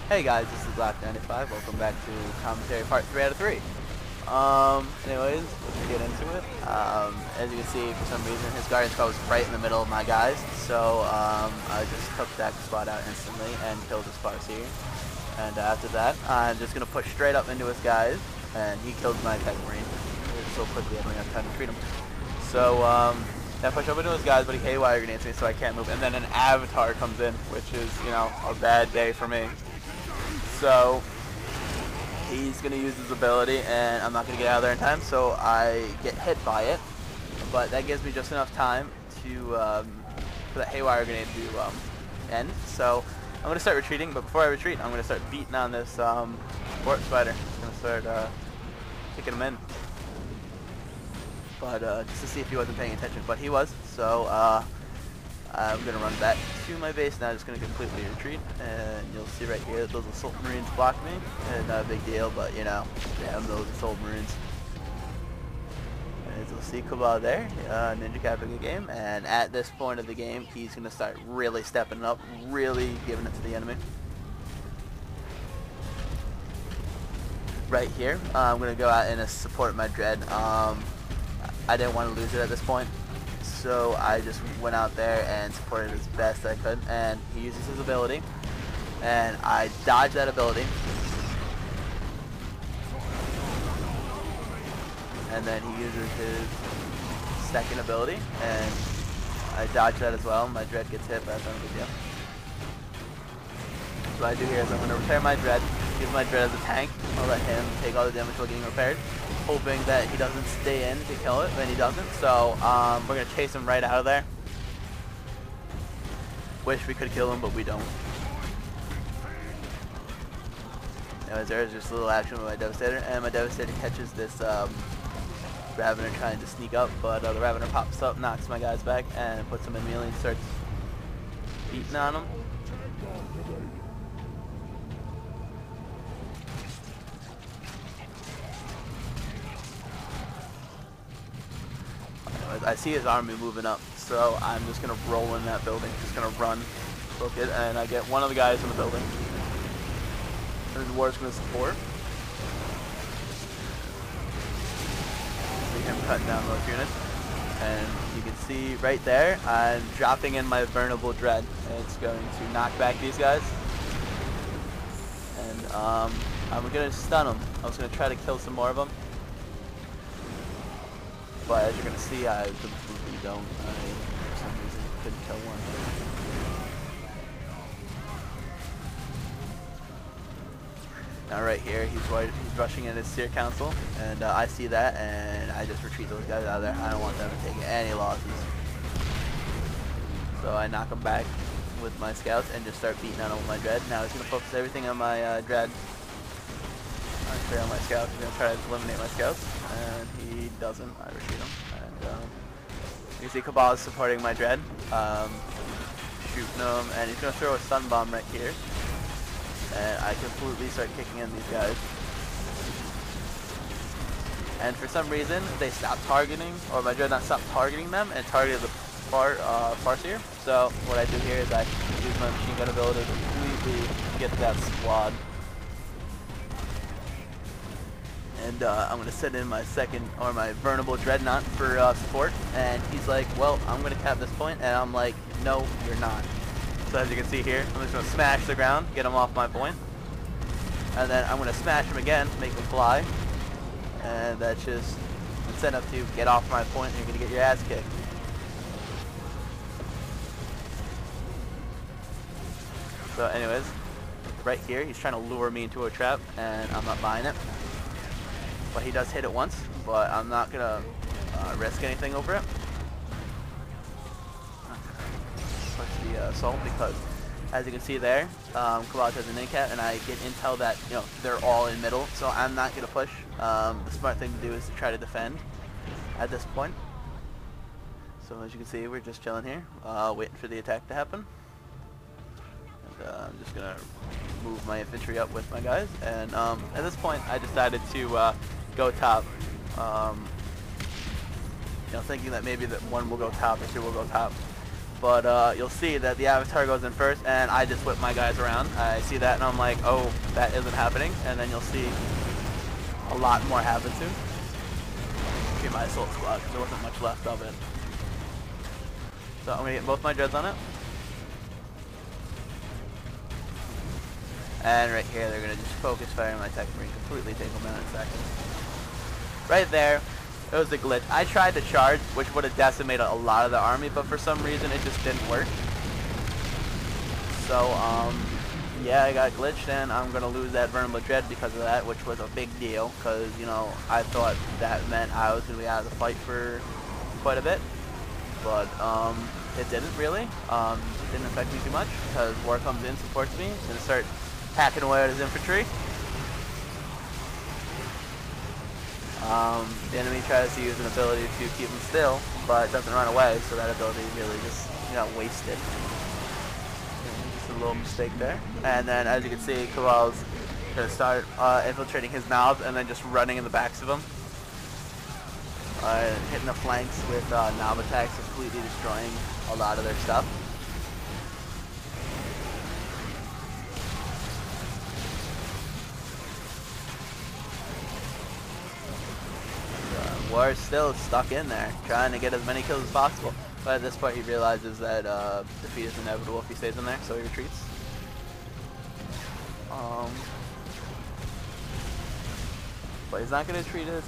Hey guys, this is Black95. Welcome back to commentary part 3 out of 3. Anyways, let's get into it. As you can see, for some reason, his guardian spot was right in the middle of my guys, so I just took that spot out instantly and killed his Farseer. And after that, I'm just gonna push straight up into his guys, and he killed my tech marine so quickly I don't have time to treat him. So I push up into his guys, but he haywire grenades me, so I can't move. And then an avatar comes in, which is, you know, a bad day for me. So he's going to use his ability, and I'm not going to get out of there in time, so I get hit by it. But that gives me just enough time to for that haywire grenade to end. So I'm going to start retreating, but before I retreat, I'm going to start beating on this warp spider. I'm going to start kicking him in. But just to see if he wasn't paying attention, but he was. So I'm going to run back to my base now, just going to completely retreat, and you'll see right here that those assault marines blocked me, and not a big deal, but you know, damn those assault marines. As you'll see Cabal there, Ninja capping the game, and at this point of the game, he's going to start really stepping up, really giving it to the enemy. Right here, I'm going to go out and support my Dread. I didn't want to lose it at this point, so I just went out there and supported as best I could, and he uses his ability, and I dodged that ability, and then he uses his second ability, and I dodged that as well. My Dread gets hit, but that's not a big deal. So what I do here is I'm going to repair my Dread, use my Dread as a tank. I'll let him take all the damage while getting repaired, hoping that he doesn't stay in to kill it, but he doesn't. So we're going to chase him right out of there. Wish we could kill him, but we don't. Anyways, there's just a little action with my Devastator, and my Devastator catches this Ravener trying to sneak up, but the Ravener pops up, knocks my guys back, and puts him in melee and starts beating on him. I see his army moving up, so I'm just going to roll in that building, just going to run, book it, and I get one of the guys in the building. And his ward's going to support. See him cut down those units. And you can see right there, I'm dropping in my Vulnerable Dread. It's going to knock back these guys. And I'm going to stun them. I was going to try to kill some more of them. But as you're going to see, I completely don't. For some reason, couldn't kill one. Now right here, he's rushing in his Seer Council, and I see that, and I just retreat those guys out of there. I don't want them to take any losses. So I knock them back with my scouts and just start beating on them with my Dread. Now he's going to focus everything on my Dread. On my scouts. He's going to try to eliminate my scouts, and he doesn't. I retreat him. And you can see Cabal is supporting my Dread, shooting him, and he's going to throw a stun bomb right here. And I completely start kicking in these guys. And for some reason, they stopped targeting, or my Dread not stopped targeting them, and targeted the Farseer. So what I do here is I use my machine gun ability to completely get that squad. And I'm going to send in my second, or my Vulnerable Dreadnought for support, and he's like, well, I'm going to cap this point, and I'm like, no, you're not. So as you can see here, I'm just going to smash the ground, get him off my point, and then I'm going to smash him again, make him fly, and that's just incentive to get off my point, and you're going to get your ass kicked. So anyways, right here, he's trying to lure me into a trap, and I'm not buying it. But he does hit it once, but I'm not going to risk anything over it. Push the assault, because as you can see there, Cabal has an in-cap, and I get intel that, you know, they're all in middle, so I'm not going to push. The smart thing to do is to try to defend at this point. So as you can see, we're just chilling here, waiting for the attack to happen. And I'm just going to move my infantry up with my guys, and at this point I decided to go top, you know, thinking that maybe that one will go top or two will go top. But you'll see that the Avatar goes in first, and I just whip my guys around. I see that, and I'm like, oh, that isn't happening. And then you'll see a lot more happen soon. Okay, my assault squad, because there wasn't much left of it. So I'm going to get both my dreads on it. And right here, they're going to just focus fire on my tech marine, completely take them out in a second. Right there, it was the glitch. I tried to charge, which would have decimated a lot of the army, but for some reason it just didn't work. So, yeah, I got glitched, and I'm going to lose that Vulnerable Dread because of that, which was a big deal, because, you know, I thought that meant I was going to be out of the fight for quite a bit. But, it didn't really. It didn't affect me too much, because War comes in, supports me. He's going to start hacking away at his infantry. The enemy tries to use an ability to keep him still, but doesn't run away, so that ability really just, you know, wasted. Just a little mistake there. And then, as you can see, Cabal's going to start infiltrating his knobs and then just running in the backs of them. Hitting the flanks with knob attacks, completely destroying a lot of their stuff. War is still stuck in there, trying to get as many kills as possible. But at this point he realizes that defeat is inevitable if he stays in there, so he retreats. But he's not going to treat his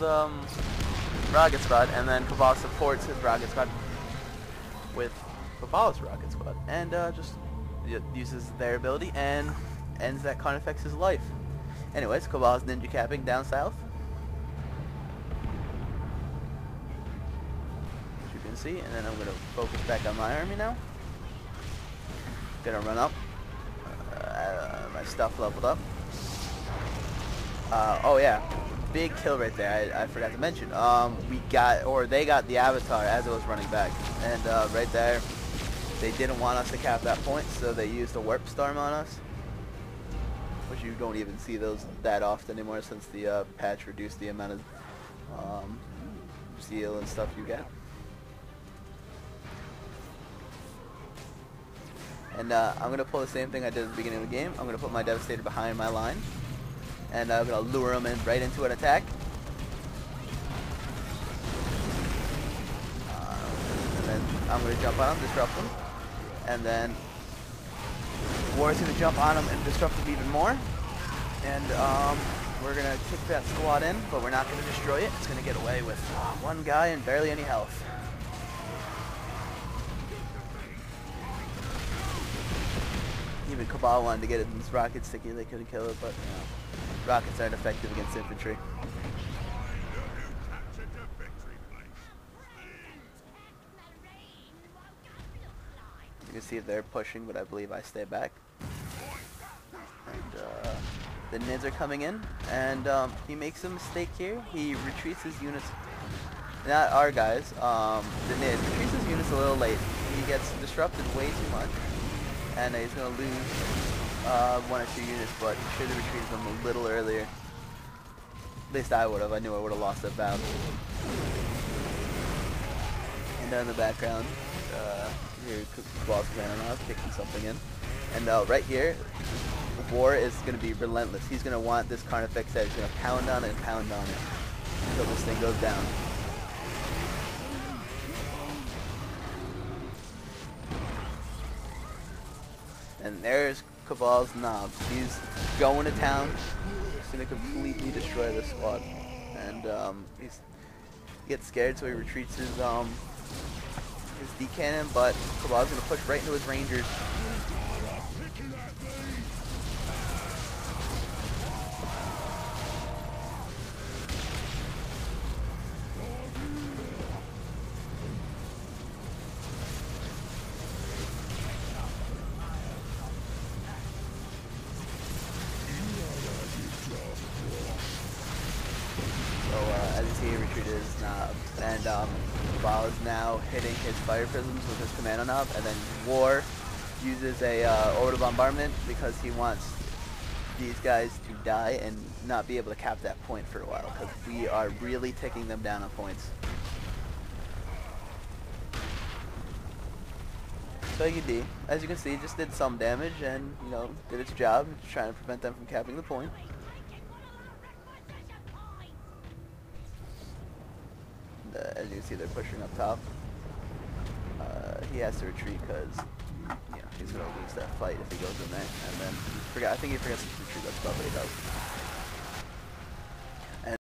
rocket squad, and then Cabal supports his rocket squad with Cabal's rocket squad, and just uses their ability and ends that Carnifex's life. Anyways, Cabal's ninja capping down south. See, and then I'm going to focus back on my army now. Gonna run up. My stuff leveled up. Oh yeah, big kill right there. I forgot to mention. They got the Avatar as it was running back, and right there, they didn't want us to cap that point, so they used a warp storm on us, which you don't even see those that often anymore since the patch reduced the amount of seal and stuff you get. And I'm going to pull the same thing I did at the beginning of the game. I'm going to put my Devastator behind my line. And I'm going to lure him in right into an attack. And then I'm going to jump on him, disrupt him. And then War's going to jump on him and disrupt him even more. And we're going to kick that squad in, but we're not going to destroy it. It's going to get away with one guy and barely any health. Even Cabal wanted to get his rockets sticky, they couldn't kill it, but you know, rockets aren't effective against infantry. You can see if they're pushing, but I believe I stay back. And the Nids are coming in, and he makes a mistake here. He retreats his units, not our guys, the Nids retreats his units a little late. He gets disrupted way too much. And he's going to lose 1 or 2 units, but he should have retreated them a little earlier. At least I would have. I knew I would have lost that battle. And then in the background, here Cabal's planning on kicking something in. And right here, War is going to be relentless. He's going to want this Carnifex Edge. He's going to pound on it and pound on it until this thing goes down. And there's Cabal's knobs. He's going to town. He's going to completely destroy this squad. And he gets scared, so he retreats his D-cannon, but Cabal's going to push right into his rangers. He retreated his knob, and Cabal is now hitting his fire prisms with his commando knob, and then War uses a orbital bombardment because he wants these guys to die and not be able to cap that point for a while, because we are really taking them down on points. Spiky D, as you can see, just did some damage and, you know, did its job, trying to prevent them from capping the point. As you can see, they're pushing up top. He has to retreat because, you know, he's going to lose that fight if he goes in there. And then, I think he forgets to retreat, that's about what he does.